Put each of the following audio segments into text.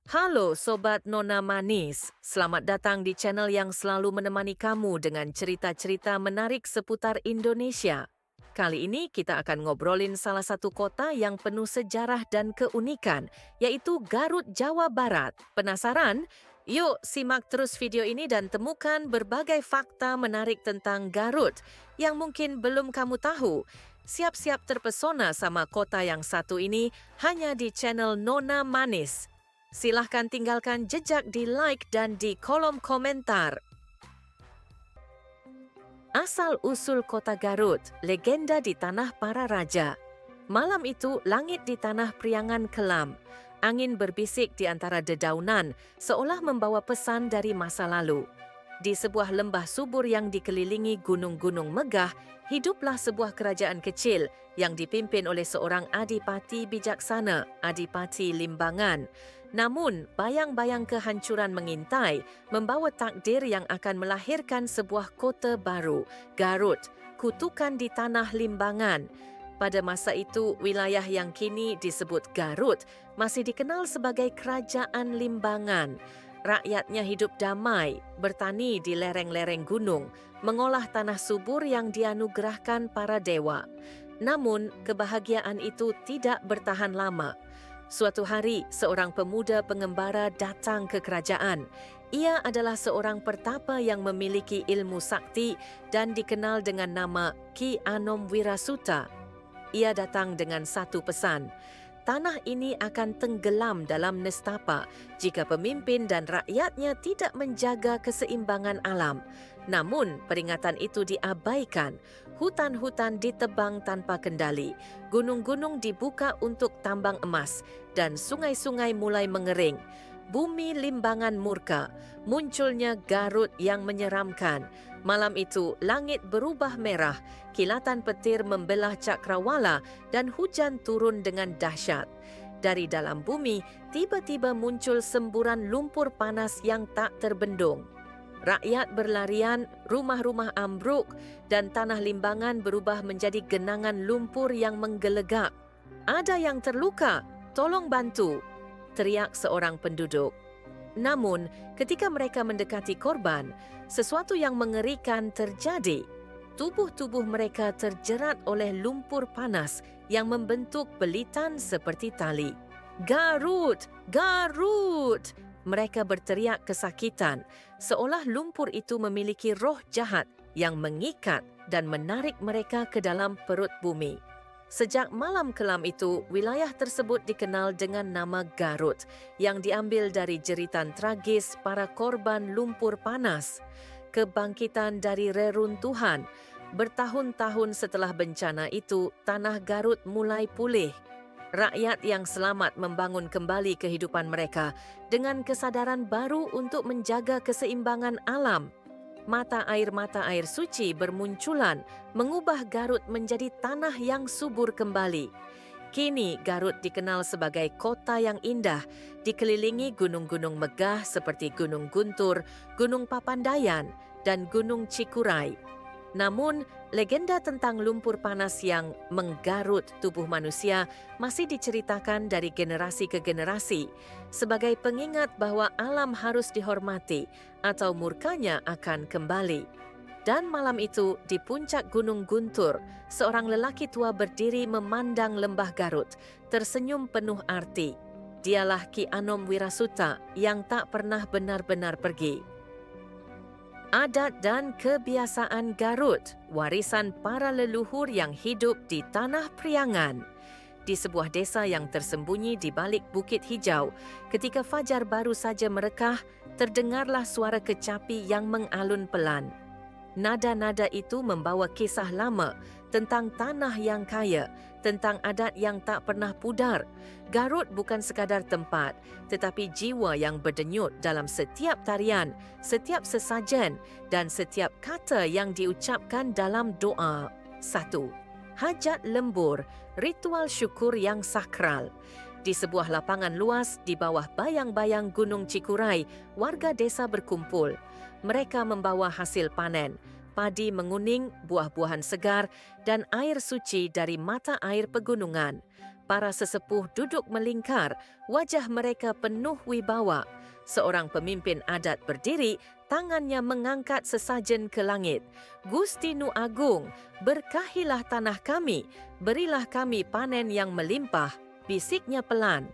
Halo Sobat Nona Manis, selamat datang di channel yang selalu menemani kamu dengan cerita-cerita menarik seputar Indonesia. Kali ini kita akan ngobrolin salah satu kota yang penuh sejarah dan keunikan, yaitu Garut, Jawa Barat. Penasaran? Yuk simak terus video ini dan temukan berbagai fakta menarik tentang Garut yang mungkin belum kamu tahu. Siap-siap terpesona sama kota yang satu ini hanya di channel Nona Manis. Silahkan tinggalkan jejak di like dan di kolom komentar. Asal-usul kota Garut, legenda di tanah para raja. Malam itu, langit di tanah Priangan kelam. Angin berbisik di antara dedaunan, seolah membawa pesan dari masa lalu. Di sebuah lembah subur yang dikelilingi gunung-gunung megah, hiduplah sebuah kerajaan kecil yang dipimpin oleh seorang adipati bijaksana, Adipati Limbangan. Namun, bayang-bayang kehancuran mengintai, membawa takdir yang akan melahirkan sebuah kota baru, Garut, kutukan di tanah Limbangan. Pada masa itu, wilayah yang kini disebut Garut masih dikenal sebagai Kerajaan Limbangan. Rakyatnya hidup damai, bertani di lereng-lereng gunung, mengolah tanah subur yang dianugerahkan para dewa. Namun, kebahagiaan itu tidak bertahan lama. Suatu hari, seorang pemuda pengembara datang ke kerajaan. Ia adalah seorang pertapa yang memiliki ilmu sakti dan dikenal dengan nama Ki Anom Wirasuta. Ia datang dengan satu pesan. Tanah ini akan tenggelam dalam nestapa jika pemimpin dan rakyatnya tidak menjaga keseimbangan alam. Namun, peringatan itu diabaikan. Hutan-hutan ditebang tanpa kendali, gunung-gunung dibuka untuk tambang emas, dan sungai-sungai mulai mengering. Bumi Limbangan murka, munculnya Garut yang menyeramkan. Malam itu, langit berubah merah, kilatan petir membelah cakrawala dan hujan turun dengan dahsyat. Dari dalam bumi, tiba-tiba muncul semburan lumpur panas yang tak terbendung. Rakyat berlarian, rumah-rumah ambruk, dan tanah Limbangan berubah menjadi genangan lumpur yang menggelegak. "Ada yang terluka, tolong bantu!" teriak seorang penduduk. Namun, ketika mereka mendekati korban, sesuatu yang mengerikan terjadi. Tubuh-tubuh mereka terjerat oleh lumpur panas yang membentuk belitan seperti tali. "Garut! Garut!" Mereka berteriak kesakitan, seolah lumpur itu memiliki roh jahat yang mengikat dan menarik mereka ke dalam perut bumi. Sejak malam kelam itu, wilayah tersebut dikenal dengan nama Garut, yang diambil dari jeritan tragis para korban lumpur panas. Kebangkitan dari reruntuhan, bertahun-tahun setelah bencana itu, tanah Garut mulai pulih. Rakyat yang selamat membangun kembali kehidupan mereka dengan kesadaran baru untuk menjaga keseimbangan alam. Mata air suci bermunculan, mengubah Garut menjadi tanah yang subur kembali. Kini Garut dikenal sebagai kota yang indah, dikelilingi gunung-gunung megah seperti Gunung Guntur, Gunung Papandayan, dan Gunung Cikuray. Namun, legenda tentang lumpur panas yang menggarut tubuh manusia masih diceritakan dari generasi ke generasi sebagai pengingat bahwa alam harus dihormati atau murkanya akan kembali. Dan malam itu, di puncak Gunung Guntur, seorang lelaki tua berdiri memandang lembah Garut, tersenyum penuh arti. Dialah Ki Anom Wirasuta yang tak pernah benar-benar pergi. Adat dan kebiasaan Garut, warisan para leluhur yang hidup di tanah Priangan. Di sebuah desa yang tersembunyi di balik bukit hijau, ketika fajar baru saja merekah, terdengarlah suara kecapi yang mengalun pelan. Nada-nada itu membawa kisah lama tentang tanah yang kaya, tentang adat yang tak pernah pudar. Garut bukan sekadar tempat, tetapi jiwa yang berdenyut dalam setiap tarian, setiap sesajen, dan setiap kata yang diucapkan dalam doa. 1. Hajat lembur, ritual syukur yang sakral. Di sebuah lapangan luas di bawah bayang-bayang Gunung Cikuray, warga desa berkumpul. Mereka membawa hasil panen, padi menguning, buah-buahan segar, dan air suci dari mata air pegunungan. Para sesepuh duduk melingkar, wajah mereka penuh wibawa. Seorang pemimpin adat berdiri, tangannya mengangkat sesajen ke langit. Gusti Nu Agung, berkahilah tanah kami, berilah kami panen yang melimpah, bisiknya pelan.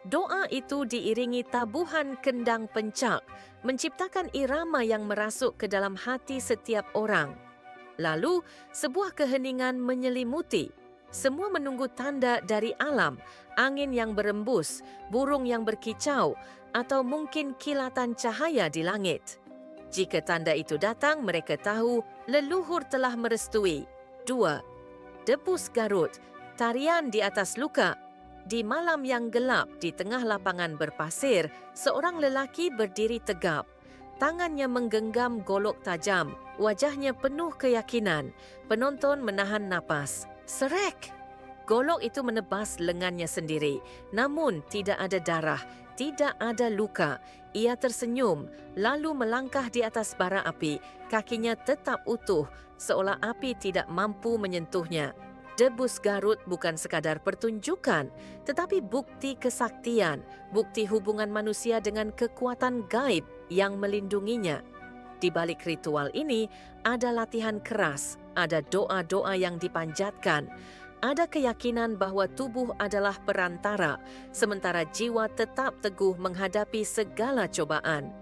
Doa itu diiringi tabuhan kendang pencak, menciptakan irama yang merasuk ke dalam hati setiap orang. Lalu, sebuah keheningan menyelimuti. Semua menunggu tanda dari alam, angin yang berembus, burung yang berkicau, atau mungkin kilatan cahaya di langit. Jika tanda itu datang, mereka tahu leluhur telah merestui. 2. Debus Garut, tarian di atas luka. Di malam yang gelap di tengah lapangan berpasir, seorang lelaki berdiri tegap. Tangannya menggenggam golok tajam, wajahnya penuh keyakinan. Penonton menahan napas. Serek! Golok itu menebas lengannya sendiri, namun tidak ada darah, tidak ada luka. Ia tersenyum, lalu melangkah di atas bara api. Kakinya tetap utuh, seolah api tidak mampu menyentuhnya. Debus Garut bukan sekadar pertunjukan, tetapi bukti kesaktian, bukti hubungan manusia dengan kekuatan gaib yang melindunginya. Di balik ritual ini, ada latihan keras, ada doa-doa yang dipanjatkan, ada keyakinan bahwa tubuh adalah perantara, sementara jiwa tetap teguh menghadapi segala cobaan.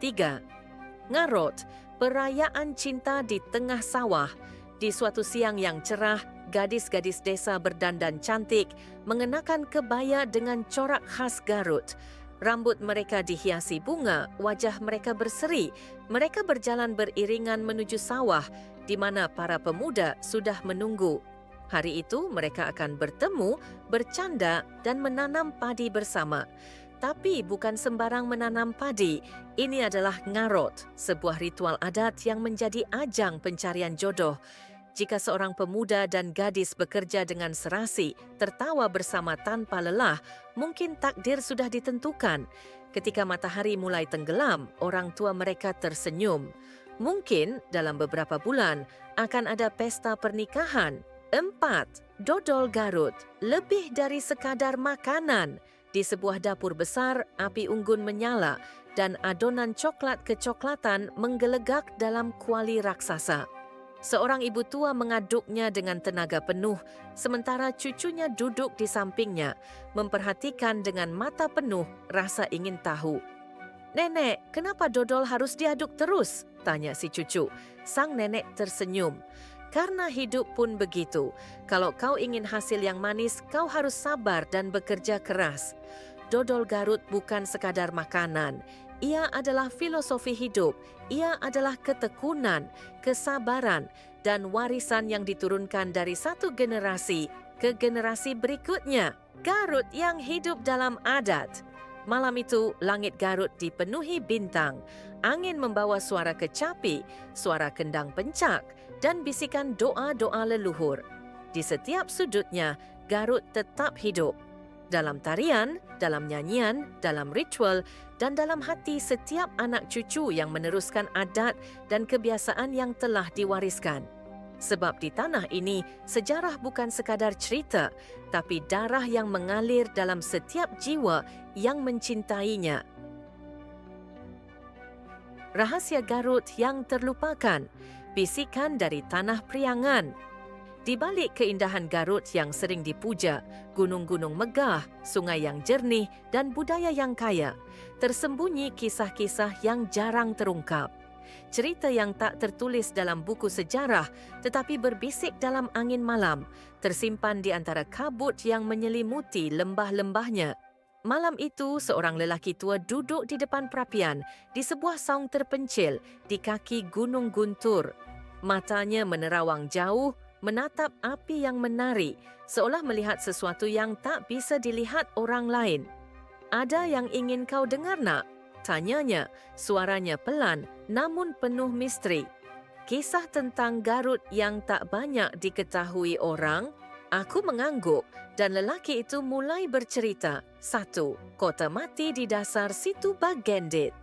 3. Ngarot, perayaan cinta di tengah sawah. Di suatu siang yang cerah, gadis-gadis desa berdandan cantik, mengenakan kebaya dengan corak khas Garut. Rambut mereka dihiasi bunga, wajah mereka berseri. Mereka berjalan beriringan menuju sawah, di mana para pemuda sudah menunggu. Hari itu mereka akan bertemu, bercanda, dan menanam padi bersama. Tapi bukan sembarang menanam padi. Ini adalah ngarot, sebuah ritual adat yang menjadi ajang pencarian jodoh. Jika seorang pemuda dan gadis bekerja dengan serasi, tertawa bersama tanpa lelah, mungkin takdir sudah ditentukan. Ketika matahari mulai tenggelam, orang tua mereka tersenyum. Mungkin dalam beberapa bulan akan ada pesta pernikahan. 4. Dodol Garut, lebih dari sekadar makanan. Di sebuah dapur besar, api unggun menyala dan adonan coklat kecoklatan menggelegak dalam kuali raksasa. Seorang ibu tua mengaduknya dengan tenaga penuh, sementara cucunya duduk di sampingnya, memperhatikan dengan mata penuh rasa ingin tahu. "Nenek, kenapa dodol harus diaduk terus?" tanya si cucu. Sang nenek tersenyum. "Karena hidup pun begitu. Kalau kau ingin hasil yang manis, kau harus sabar dan bekerja keras." Dodol Garut bukan sekadar makanan. Ia adalah filosofi hidup. Ia adalah ketekunan, kesabaran, dan warisan yang diturunkan dari satu generasi ke generasi berikutnya. Garut yang hidup dalam adat. Malam itu, langit Garut dipenuhi bintang. Angin membawa suara kecapi, suara kendang pencak, dan bisikan doa-doa leluhur. Di setiap sudutnya, Garut tetap hidup. Dalam tarian, dalam nyanyian, dalam ritual, dan dalam hati setiap anak cucu yang meneruskan adat dan kebiasaan yang telah diwariskan. Sebab di tanah ini, sejarah bukan sekadar cerita, tapi darah yang mengalir dalam setiap jiwa yang mencintainya. Rahasia Garut yang terlupakan, bisikan dari tanah Priangan. Di balik keindahan Garut yang sering dipuja, gunung-gunung megah, sungai yang jernih, dan budaya yang kaya, tersembunyi kisah-kisah yang jarang terungkap. Cerita yang tak tertulis dalam buku sejarah, tetapi berbisik dalam angin malam, tersimpan di antara kabut yang menyelimuti lembah-lembahnya. Malam itu, seorang lelaki tua duduk di depan perapian, di sebuah saung terpencil, di kaki Gunung Guntur. Matanya menerawang jauh, menatap api yang menari, seolah melihat sesuatu yang tak bisa dilihat orang lain. "Ada yang ingin kau dengar, nak?" tanyanya, suaranya pelan namun penuh misteri. Kisah tentang Garut yang tak banyak diketahui orang. Aku mengangguk dan lelaki itu mulai bercerita. 1. Kota mati di dasar Situ Bagendit.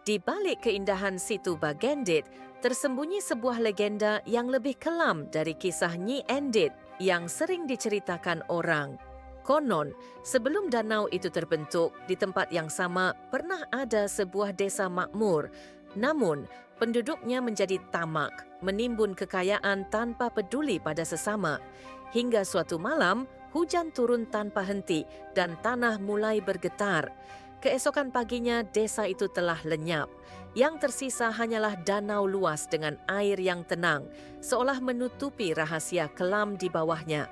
Di balik keindahan Situ Bagendit, tersembunyi sebuah legenda yang lebih kelam dari kisah Nyi Endit yang sering diceritakan orang. Konon, sebelum danau itu terbentuk, di tempat yang sama pernah ada sebuah desa makmur. Namun, penduduknya menjadi tamak, menimbun kekayaan tanpa peduli pada sesama. Hingga suatu malam, hujan turun tanpa henti dan tanah mulai bergetar. Keesokan paginya, desa itu telah lenyap. Yang tersisa hanyalah danau luas dengan air yang tenang, seolah menutupi rahasia kelam di bawahnya.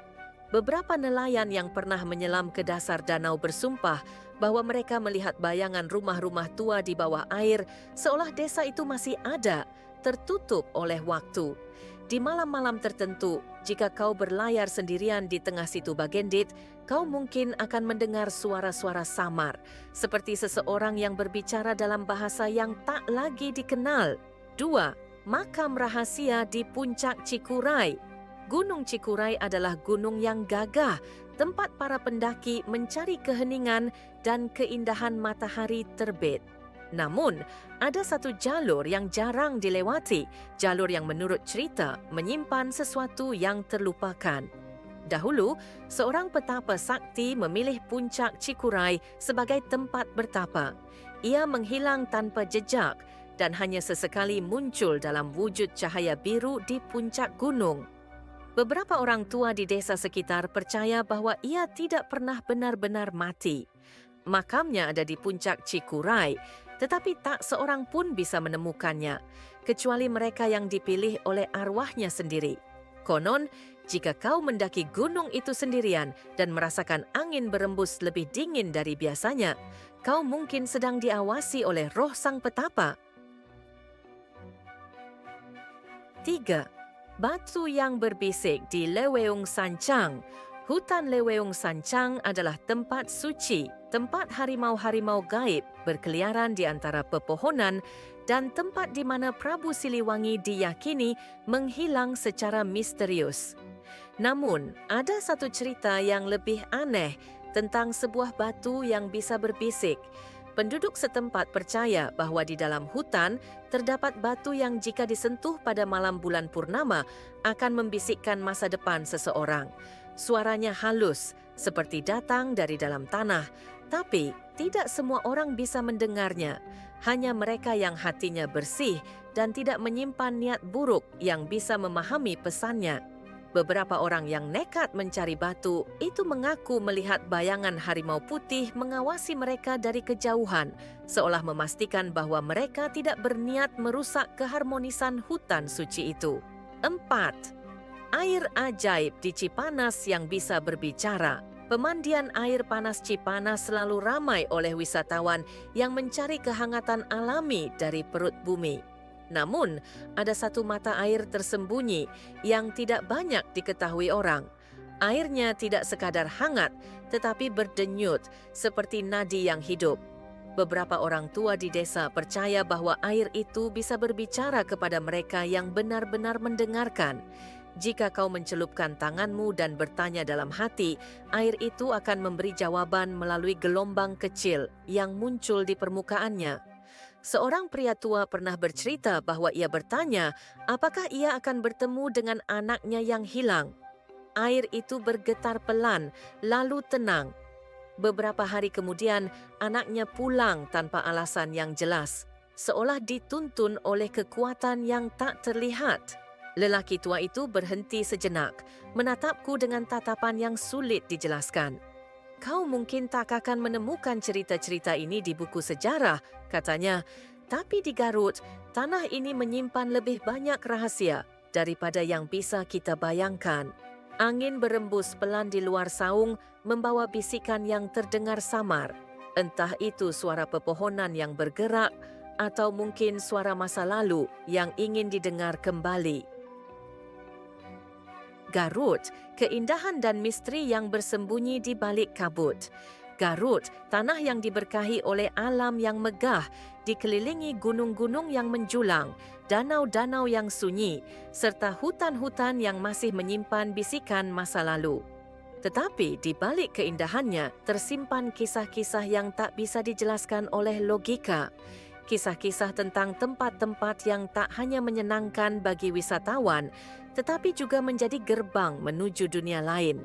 Beberapa nelayan yang pernah menyelam ke dasar danau bersumpah bahwa mereka melihat bayangan rumah-rumah tua di bawah air, seolah desa itu masih ada, tertutup oleh waktu. Di malam-malam tertentu, jika kau berlayar sendirian di tengah situ Bagendit, kau mungkin akan mendengar suara-suara samar, seperti seseorang yang berbicara dalam bahasa yang tak lagi dikenal. 2. Makam rahasia di puncak Cikuray. Gunung Cikuray adalah gunung yang gagah, tempat para pendaki mencari keheningan dan keindahan matahari terbit. Namun, ada satu jalur yang jarang dilewati, jalur yang menurut cerita menyimpan sesuatu yang terlupakan. Dahulu, seorang petapa sakti memilih puncak Cikuray sebagai tempat bertapa. Ia menghilang tanpa jejak dan hanya sesekali muncul dalam wujud cahaya biru di puncak gunung. Beberapa orang tua di desa sekitar percaya bahwa ia tidak pernah benar-benar mati. Makamnya ada di puncak Cikuray, tetapi tak seorang pun bisa menemukannya, kecuali mereka yang dipilih oleh arwahnya sendiri. Konon, jika kau mendaki gunung itu sendirian dan merasakan angin berembus lebih dingin dari biasanya, kau mungkin sedang diawasi oleh roh sang petapa. 3. Batu yang berbisik di Leweung Sancang. Hutan Leweung Sancang adalah tempat suci, tempat harimau-harimau gaib berkeliaran di antara pepohonan dan tempat di mana Prabu Siliwangi diyakini menghilang secara misterius. Namun, ada satu cerita yang lebih aneh tentang sebuah batu yang bisa berbisik. Penduduk setempat percaya bahwa di dalam hutan terdapat batu yang jika disentuh pada malam bulan purnama akan membisikkan masa depan seseorang. Suaranya halus, seperti datang dari dalam tanah, tapi tidak semua orang bisa mendengarnya. Hanya mereka yang hatinya bersih dan tidak menyimpan niat buruk yang bisa memahami pesannya. Beberapa orang yang nekat mencari batu itu mengaku melihat bayangan harimau putih mengawasi mereka dari kejauhan, seolah memastikan bahwa mereka tidak berniat merusak keharmonisan hutan suci itu. 4. Air ajaib di Cipanas yang bisa berbicara. Pemandian air panas Cipanas selalu ramai oleh wisatawan yang mencari kehangatan alami dari perut bumi. Namun, ada satu mata air tersembunyi yang tidak banyak diketahui orang. Airnya tidak sekadar hangat, tetapi berdenyut seperti nadi yang hidup. Beberapa orang tua di desa percaya bahwa air itu bisa berbicara kepada mereka yang benar-benar mendengarkan. Jika kau mencelupkan tanganmu dan bertanya dalam hati, air itu akan memberi jawaban melalui gelombang kecil yang muncul di permukaannya. Seorang pria tua pernah bercerita bahwa ia bertanya apakah ia akan bertemu dengan anaknya yang hilang. Air itu bergetar pelan, lalu tenang. Beberapa hari kemudian, anaknya pulang tanpa alasan yang jelas, seolah dituntun oleh kekuatan yang tak terlihat. Lelaki tua itu berhenti sejenak, menatapku dengan tatapan yang sulit dijelaskan. Kau mungkin tak akan menemukan cerita-cerita ini di buku sejarah, katanya. Tapi di Garut, tanah ini menyimpan lebih banyak rahasia daripada yang bisa kita bayangkan. Angin berembus pelan di luar saung, membawa bisikan yang terdengar samar. Entah itu suara pepohonan yang bergerak, atau mungkin suara masa lalu yang ingin didengar kembali. Garut, keindahan dan misteri yang bersembunyi di balik kabut. Garut, tanah yang diberkahi oleh alam yang megah, dikelilingi gunung-gunung yang menjulang, danau-danau yang sunyi, serta hutan-hutan yang masih menyimpan bisikan masa lalu. Tetapi di balik keindahannya tersimpan kisah-kisah yang tak bisa dijelaskan oleh logika. Kisah-kisah tentang tempat-tempat yang tak hanya menyenangkan bagi wisatawan, tetapi juga menjadi gerbang menuju dunia lain.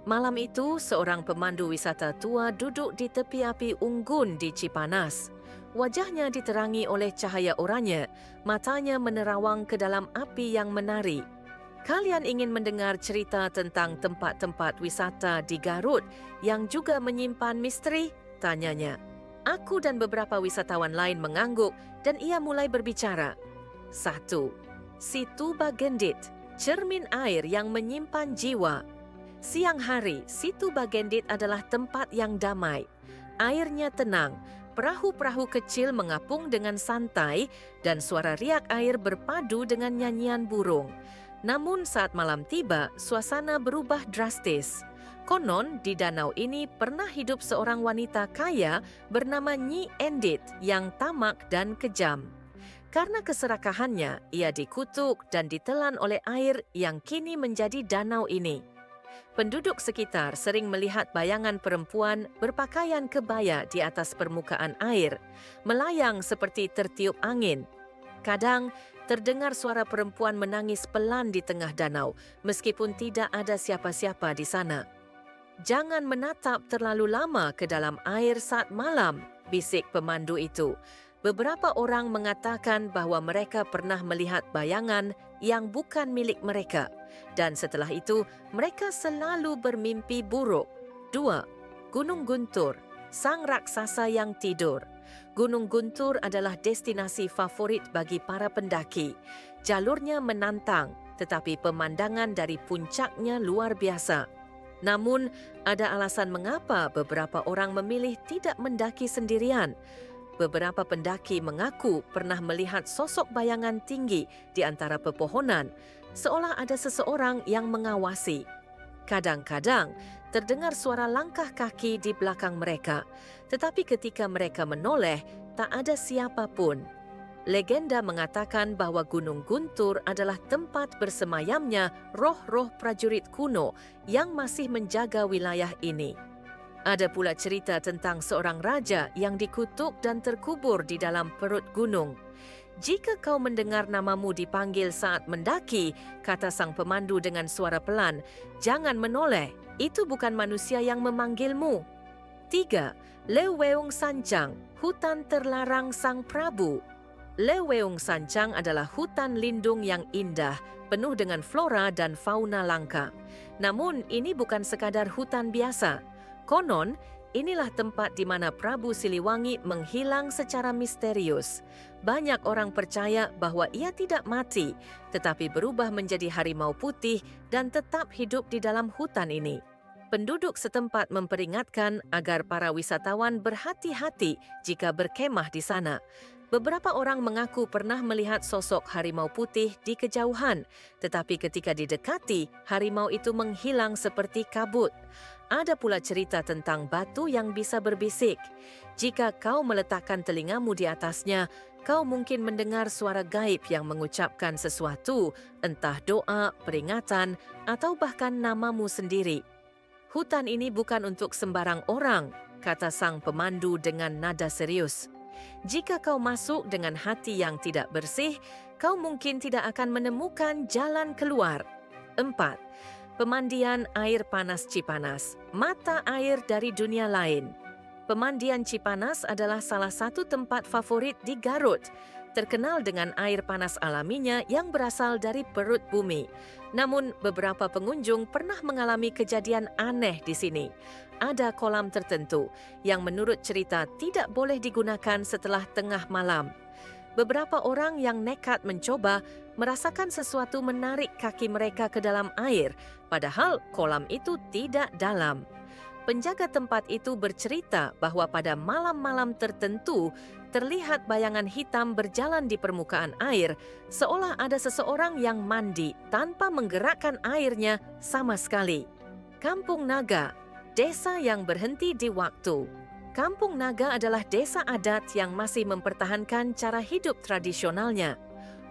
Malam itu, seorang pemandu wisata tua duduk di tepi api unggun di Cipanas. Wajahnya diterangi oleh cahaya oranye, matanya menerawang ke dalam api yang menari. Kalian ingin mendengar cerita tentang tempat-tempat wisata di Garut yang juga menyimpan misteri? Tanyanya. Aku dan beberapa wisatawan lain mengangguk dan ia mulai berbicara. 1. Situ Bagendit, cermin air yang menyimpan jiwa. Siang hari, Situ Bagendit adalah tempat yang damai. Airnya tenang, perahu-perahu kecil mengapung dengan santai dan suara riak air berpadu dengan nyanyian burung. Namun saat malam tiba, suasana berubah drastis. Konon di danau ini pernah hidup seorang wanita kaya bernama Nyi Endit yang tamak dan kejam. Karena keserakahannya, ia dikutuk dan ditelan oleh air yang kini menjadi danau ini. Penduduk sekitar sering melihat bayangan perempuan berpakaian kebaya di atas permukaan air, melayang seperti tertiup angin. Kadang, terdengar suara perempuan menangis pelan di tengah danau, meskipun tidak ada siapa-siapa di sana. Jangan menatap terlalu lama ke dalam air saat malam, bisik pemandu itu. Beberapa orang mengatakan bahawa mereka pernah melihat bayangan yang bukan milik mereka. Dan setelah itu, mereka selalu bermimpi buruk. 2. Gunung Guntur, sang raksasa yang tidur. Gunung Guntur adalah destinasi favorit bagi para pendaki. Jalurnya menantang, tetapi pemandangan dari puncaknya luar biasa. Namun, ada alasan mengapa beberapa orang memilih tidak mendaki sendirian. Beberapa pendaki mengaku pernah melihat sosok bayangan tinggi di antara pepohonan, seolah ada seseorang yang mengawasi. Kadang-kadang, terdengar suara langkah kaki di belakang mereka, tetapi ketika mereka menoleh, tak ada siapapun. Legenda mengatakan bahawa Gunung Guntur adalah tempat bersemayamnya roh-roh prajurit kuno yang masih menjaga wilayah ini. Ada pula cerita tentang seorang raja yang dikutuk dan terkubur di dalam perut gunung. Jika kau mendengar namamu dipanggil saat mendaki, kata sang pemandu dengan suara pelan, jangan menoleh, itu bukan manusia yang memanggilmu. 3. Leweung Sancang, hutan terlarang Sang Prabu. Leweung Sancang adalah hutan lindung yang indah, penuh dengan flora dan fauna langka. Namun, ini bukan sekadar hutan biasa. Konon, inilah tempat di mana Prabu Siliwangi menghilang secara misterius. Banyak orang percaya bahawa ia tidak mati, tetapi berubah menjadi harimau putih dan tetap hidup di dalam hutan ini. Penduduk setempat memperingatkan agar para wisatawan berhati-hati jika berkemah di sana. Beberapa orang mengaku pernah melihat sosok harimau putih di kejauhan, tetapi ketika didekati, harimau itu menghilang seperti kabut. Ada pula cerita tentang batu yang bisa berbisik. Jika kau meletakkan telingamu di atasnya, kau mungkin mendengar suara gaib yang mengucapkan sesuatu, entah doa, peringatan, atau bahkan namamu sendiri. Hutan ini bukan untuk sembarang orang, kata sang pemandu dengan nada serius. Jika kau masuk dengan hati yang tidak bersih, kau mungkin tidak akan menemukan jalan keluar. 4. Pemandian air panas Cipanas, mata air dari dunia lain. Pemandian Cipanas adalah salah satu tempat favorit di Garut, terkenal dengan air panas alaminya yang berasal dari perut bumi. Namun, beberapa pengunjung pernah mengalami kejadian aneh di sini. Ada kolam tertentu yang menurut cerita tidak boleh digunakan setelah tengah malam. Beberapa orang yang nekat mencoba merasakan sesuatu menarik kaki mereka ke dalam air, padahal kolam itu tidak dalam. Penjaga tempat itu bercerita bahawa pada malam-malam tertentu terlihat bayangan hitam berjalan di permukaan air, seolah ada seseorang yang mandi tanpa menggerakkan airnya sama sekali. Kampung Naga, desa yang berhenti di waktu. Kampung Naga adalah desa adat yang masih mempertahankan cara hidup tradisionalnya.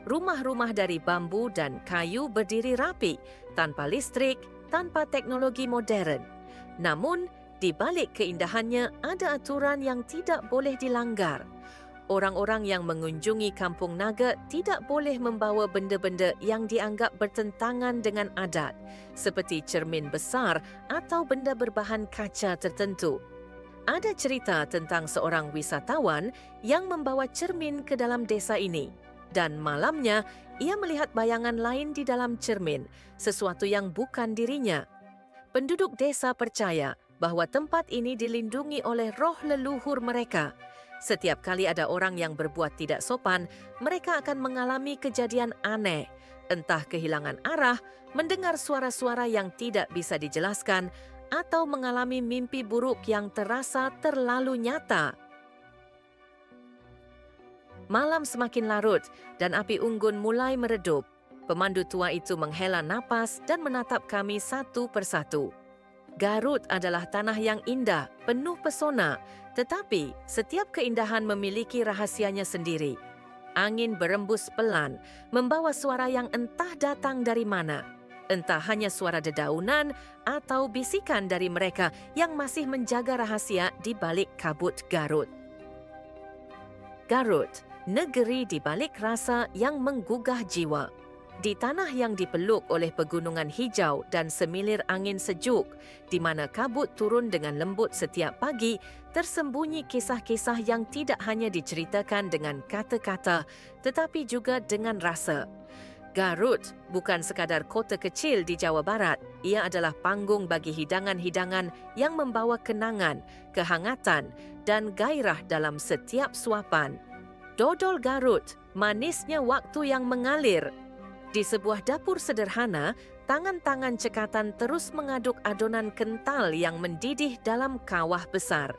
Rumah-rumah dari bambu dan kayu berdiri rapi, tanpa listrik, tanpa teknologi modern. Namun, di balik keindahannya ada aturan yang tidak boleh dilanggar. Orang-orang yang mengunjungi Kampung Naga tidak boleh membawa benda-benda yang dianggap bertentangan dengan adat, seperti cermin besar atau benda berbahan kaca tertentu. Ada cerita tentang seorang wisatawan yang membawa cermin ke dalam desa ini, dan malamnya ia melihat bayangan lain di dalam cermin, sesuatu yang bukan dirinya. Penduduk desa percaya bahawa tempat ini dilindungi oleh roh leluhur mereka. Setiap kali ada orang yang berbuat tidak sopan, mereka akan mengalami kejadian aneh. Entah kehilangan arah, mendengar suara-suara yang tidak bisa dijelaskan, atau mengalami mimpi buruk yang terasa terlalu nyata. Malam semakin larut dan api unggun mulai meredup. Pemandu tua itu menghela napas dan menatap kami satu persatu. Garut adalah tanah yang indah, penuh pesona, tetapi setiap keindahan memiliki rahasianya sendiri. Angin berembus pelan, membawa suara yang entah datang dari mana. Entah hanya suara dedaunan atau bisikan dari mereka yang masih menjaga rahasia di balik kabut Garut. Garut, negeri di balik rasa yang menggugah jiwa. Di tanah yang dipeluk oleh pegunungan hijau dan semilir angin sejuk, di mana kabut turun dengan lembut setiap pagi, tersembunyi kisah-kisah yang tidak hanya diceritakan dengan kata-kata, tetapi juga dengan rasa. Garut bukan sekadar kota kecil di Jawa Barat, ia adalah panggung bagi hidangan-hidangan yang membawa kenangan, kehangatan dan gairah dalam setiap suapan. Dodol Garut, manisnya waktu yang mengalir. Di sebuah dapur sederhana, tangan-tangan cekatan terus mengaduk adonan kental yang mendidih dalam kawah besar.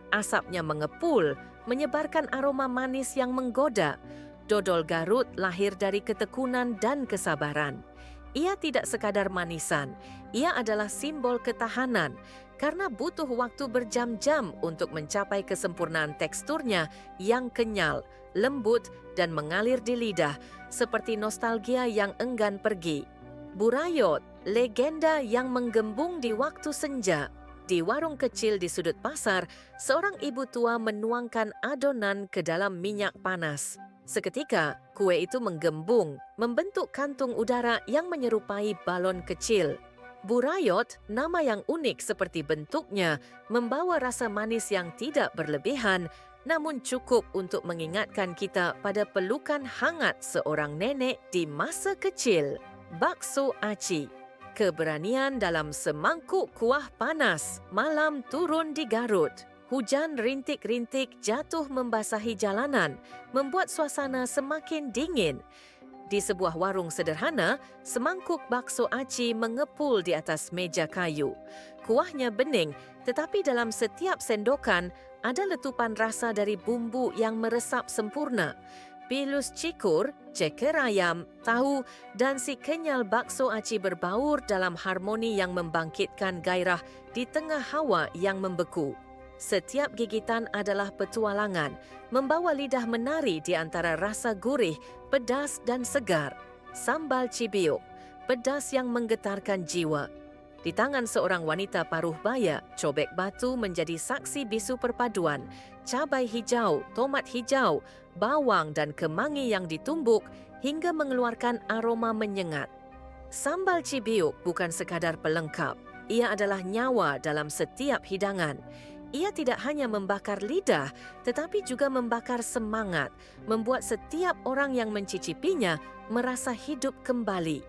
Asapnya mengepul, menyebarkan aroma manis yang menggoda. Dodol Garut lahir dari ketekunan dan kesabaran. Ia tidak sekadar manisan, ia adalah simbol ketahanan karena butuh waktu berjam-jam untuk mencapai kesempurnaan teksturnya yang kenyal, lembut dan mengalir di lidah seperti nostalgia yang enggan pergi. Burayot, legenda yang menggembung di waktu senja. Di warung kecil di sudut pasar, seorang ibu tua menuangkan adonan ke dalam minyak panas. Seketika, kue itu menggembung, membentuk kantung udara yang menyerupai balon kecil. Burayot, nama yang unik seperti bentuknya, membawa rasa manis yang tidak berlebihan, namun cukup untuk mengingatkan kita pada pelukan hangat seorang nenek di masa kecil. Bakso aci. Keberanian dalam semangkuk kuah panas. Malam turun di Garut. Hujan rintik-rintik jatuh membasahi jalanan, membuat suasana semakin dingin. Di sebuah warung sederhana, semangkuk bakso aci mengepul di atas meja kayu. Kuahnya bening, tetapi dalam setiap sendokan ada letupan rasa dari bumbu yang meresap sempurna. Pilus cikur, ceker ayam, tahu dan si kenyal bakso aci berbaur dalam harmoni yang membangkitkan gairah di tengah hawa yang membeku. Setiap gigitan adalah petualangan, membawa lidah menari di antara rasa gurih, pedas dan segar. Sambal cibiuk, pedas yang menggetarkan jiwa. Di tangan seorang wanita paruh baya, cobek batu menjadi saksi bisu perpaduan. Cabai hijau, tomat hijau, bawang dan kemangi yang ditumbuk hingga mengeluarkan aroma menyengat. Sambal cibiuk bukan sekadar pelengkap, ia adalah nyawa dalam setiap hidangan. Ia tidak hanya membakar lidah, tetapi juga membakar semangat, membuat setiap orang yang mencicipinya merasa hidup kembali.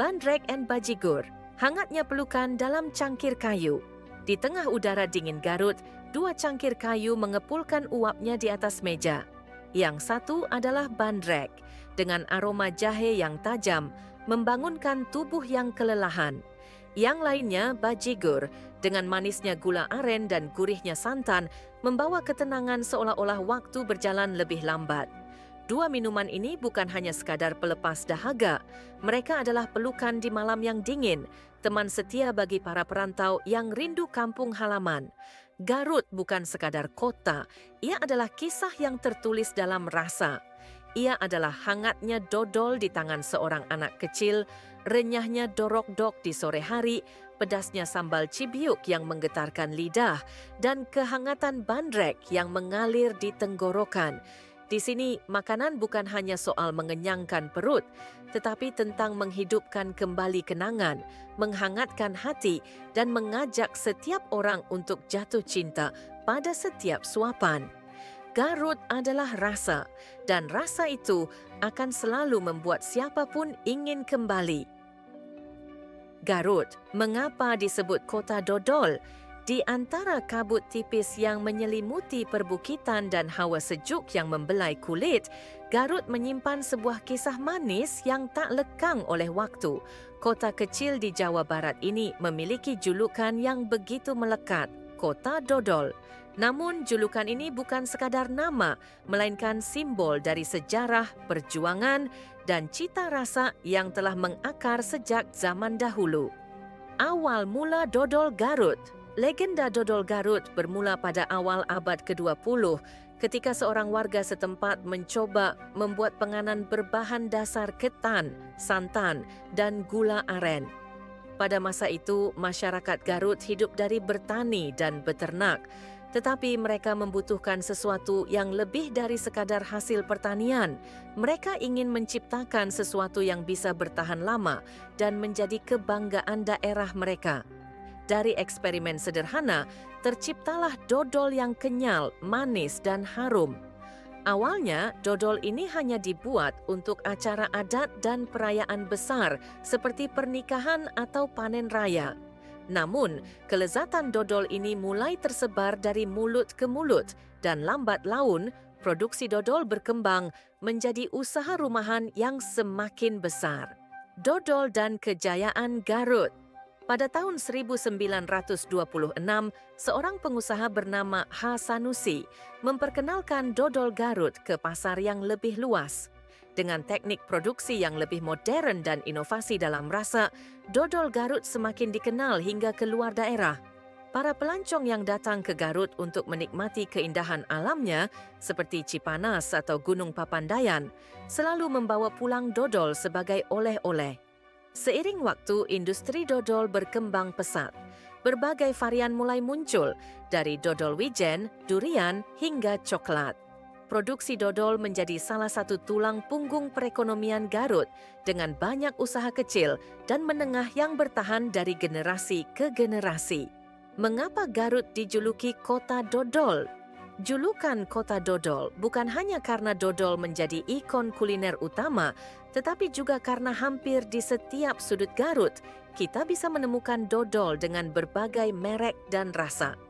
Bandrek and bajigur, hangatnya pelukan dalam cangkir kayu. Di tengah udara dingin Garut, dua cangkir kayu mengepulkan uapnya di atas meja. Yang satu adalah bandrek, dengan aroma jahe yang tajam, membangunkan tubuh yang kelelahan. Yang lainnya bajigur, dengan manisnya gula aren dan gurihnya santan, membawa ketenangan seolah-olah waktu berjalan lebih lambat. Dua minuman ini bukan hanya sekadar pelepas dahaga, mereka adalah pelukan di malam yang dingin, teman setia bagi para perantau yang rindu kampung halaman. Garut bukan sekadar kota, ia adalah kisah yang tertulis dalam rasa. Ia adalah hangatnya dodol di tangan seorang anak kecil, renyahnya dorok-dok di sore hari, pedasnya sambal cibiuk yang menggetarkan lidah, dan kehangatan bandrek yang mengalir di tenggorokan. Di sini, makanan bukan hanya soal mengenyangkan perut, tetapi tentang menghidupkan kembali kenangan, menghangatkan hati, dan mengajak setiap orang untuk jatuh cinta pada setiap suapan. Garut adalah rasa, dan rasa itu akan selalu membuat siapapun ingin kembali. Garut, mengapa disebut kota dodol? Di antara kabut tipis yang menyelimuti perbukitan dan hawa sejuk yang membelai kulit, Garut menyimpan sebuah kisah manis yang tak lekang oleh waktu. Kota kecil di Jawa Barat ini memiliki julukan yang begitu melekat, Kota Dodol. Namun julukan ini bukan sekadar nama, melainkan simbol dari sejarah, perjuangan, dan cita rasa yang telah mengakar sejak zaman dahulu. Awal mula dodol Garut. Legenda dodol Garut bermula pada awal abad ke-20 ketika seorang warga setempat mencoba membuat penganan berbahan dasar ketan, santan, dan gula aren. Pada masa itu, masyarakat Garut hidup dari bertani dan beternak, tetapi mereka membutuhkan sesuatu yang lebih dari sekadar hasil pertanian. Mereka ingin menciptakan sesuatu yang bisa bertahan lama dan menjadi kebanggaan daerah mereka. Dari eksperimen sederhana, terciptalah dodol yang kenyal, manis, dan harum. Awalnya, dodol ini hanya dibuat untuk acara adat dan perayaan besar seperti pernikahan atau panen raya. Namun, kelezatan dodol ini mulai tersebar dari mulut ke mulut dan lambat laun, produksi dodol berkembang menjadi usaha rumahan yang semakin besar. Dodol dan kejayaan Garut. Pada tahun 1926, seorang pengusaha bernama H. Sanusi memperkenalkan dodol Garut ke pasar yang lebih luas. Dengan teknik produksi yang lebih modern dan inovasi dalam rasa, dodol Garut semakin dikenal hingga ke luar daerah. Para pelancong yang datang ke Garut untuk menikmati keindahan alamnya, seperti Cipanas atau Gunung Papandayan, selalu membawa pulang dodol sebagai oleh-oleh. Seiring waktu, industri dodol berkembang pesat. Berbagai varian mulai muncul, dari dodol wijen, durian, hingga coklat. Produksi dodol menjadi salah satu tulang punggung perekonomian Garut dengan banyak usaha kecil dan menengah yang bertahan dari generasi ke generasi. Mengapa Garut dijuluki Kota Dodol? Julukan Kota Dodol bukan hanya karena dodol menjadi ikon kuliner utama, tetapi juga karena hampir di setiap sudut Garut, kita bisa menemukan dodol dengan berbagai merek dan rasa.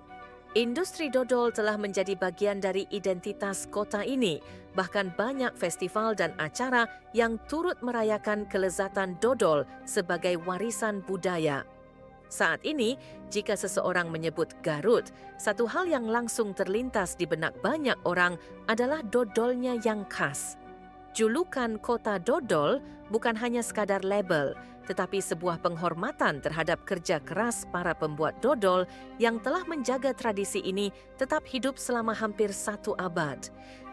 Industri dodol telah menjadi bagian dari identitas kota ini, bahkan banyak festival dan acara yang turut merayakan kelezatan dodol sebagai warisan budaya. Saat ini, jika seseorang menyebut Garut, satu hal yang langsung terlintas di benak banyak orang adalah dodolnya yang khas. Julukan Kota Dodol bukan hanya sekadar label, tetapi sebuah penghormatan terhadap kerja keras para pembuat dodol yang telah menjaga tradisi ini tetap hidup selama hampir 1 abad.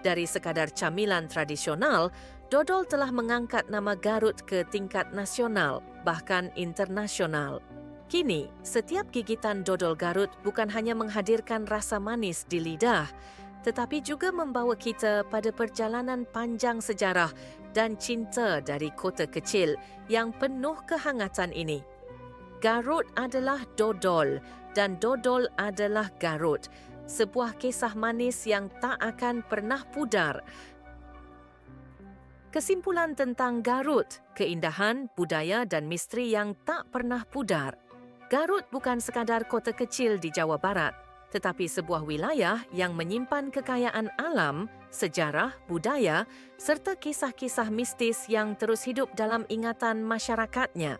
Dari sekadar camilan tradisional, dodol telah mengangkat nama Garut ke tingkat nasional, bahkan internasional. Kini, setiap gigitan dodol Garut bukan hanya menghadirkan rasa manis di lidah, tetapi juga membawa kita pada perjalanan panjang sejarah dan cinta dari kota kecil yang penuh kehangatan ini. Garut adalah dodol dan dodol adalah Garut, sebuah kisah manis yang tak akan pernah pudar. Kesimpulan tentang Garut, keindahan, budaya dan misteri yang tak pernah pudar. Garut bukan sekadar kota kecil di Jawa Barat, tetapi sebuah wilayah yang menyimpan kekayaan alam, sejarah, budaya, serta kisah-kisah mistis yang terus hidup dalam ingatan masyarakatnya.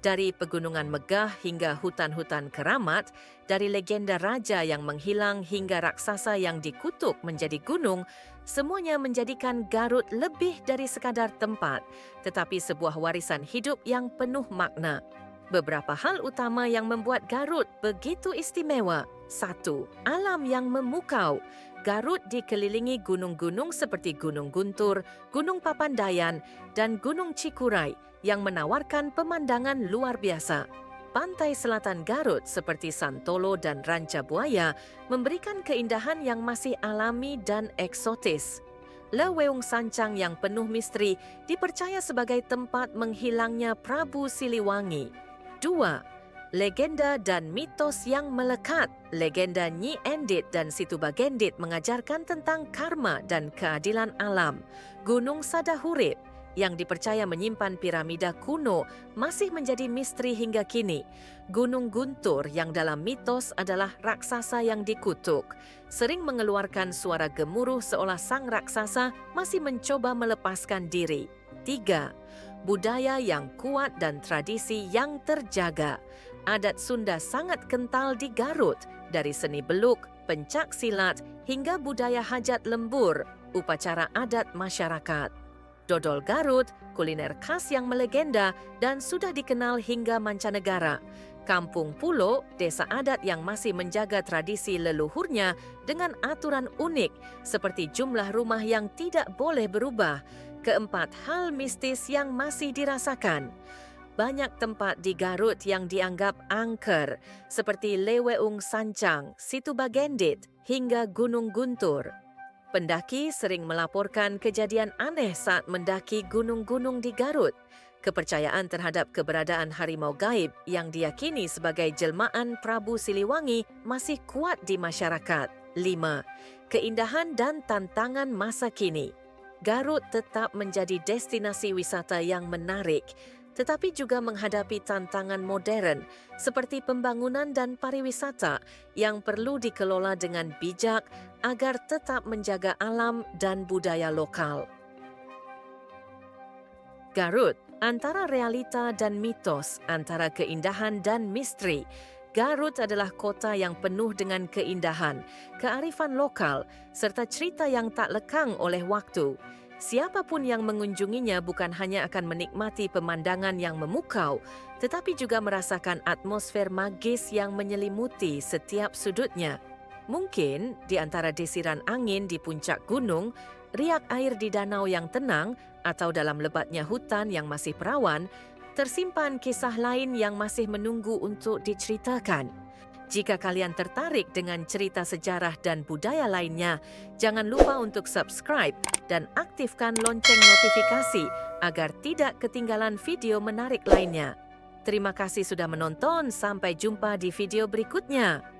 Dari pegunungan megah hingga hutan-hutan keramat, dari legenda raja yang menghilang hingga raksasa yang dikutuk menjadi gunung, semuanya menjadikan Garut lebih dari sekadar tempat, tetapi sebuah warisan hidup yang penuh makna. Beberapa hal utama yang membuat Garut begitu istimewa. 1. Alam yang memukau. Garut dikelilingi gunung-gunung seperti Gunung Guntur, Gunung Papandayan, dan Gunung Cikuray yang menawarkan pemandangan luar biasa. Pantai selatan Garut seperti Santolo dan Ranca Buaya memberikan keindahan yang masih alami dan eksotis. Leweung Sancang yang penuh misteri dipercaya sebagai tempat menghilangnya Prabu Siliwangi. 2. Legenda dan mitos yang melekat. Legenda Nyi Endit dan Situ Bagendit mengajarkan tentang karma dan keadilan alam. Gunung Sadahurip yang dipercaya menyimpan piramida kuno masih menjadi misteri hingga kini. Gunung Guntur yang dalam mitos adalah raksasa yang dikutuk, sering mengeluarkan suara gemuruh seolah sang raksasa masih mencoba melepaskan diri. 3. Budaya yang kuat dan tradisi yang terjaga. Adat Sunda sangat kental di Garut, dari seni beluk, pencak silat, hingga budaya hajat lembur, upacara adat masyarakat. Dodol Garut, kuliner khas yang melegenda dan sudah dikenal hingga mancanegara. Kampung Pulo, desa adat yang masih menjaga tradisi leluhurnya dengan aturan unik seperti jumlah rumah yang tidak boleh berubah. 4. Hal mistis yang masih dirasakan. Banyak tempat di Garut yang dianggap angker, seperti Leweung Sancang, Situ Bagendit, hingga Gunung Guntur. Pendaki sering melaporkan kejadian aneh saat mendaki gunung-gunung di Garut. Kepercayaan terhadap keberadaan harimau gaib yang diyakini sebagai jelmaan Prabu Siliwangi masih kuat di masyarakat. 5. Keindahan dan tantangan masa kini. Garut tetap menjadi destinasi wisata yang menarik, tetapi juga menghadapi tantangan modern seperti pembangunan dan pariwisata yang perlu dikelola dengan bijak agar tetap menjaga alam dan budaya lokal. Garut, antara realita dan mitos, antara keindahan dan misteri. Garut adalah kota yang penuh dengan keindahan, kearifan lokal, serta cerita yang tak lekang oleh waktu. Siapapun yang mengunjunginya bukan hanya akan menikmati pemandangan yang memukau, tetapi juga merasakan atmosfer magis yang menyelimuti setiap sudutnya. Mungkin di antara desiran angin di puncak gunung, riak air di danau yang tenang, atau dalam lebatnya hutan yang masih perawan, tersimpan kisah lain yang masih menunggu untuk diceritakan. Jika kalian tertarik dengan cerita sejarah dan budaya lainnya, jangan lupa untuk subscribe dan aktifkan lonceng notifikasi agar tidak ketinggalan video menarik lainnya. Terima kasih sudah menonton, sampai jumpa di video berikutnya.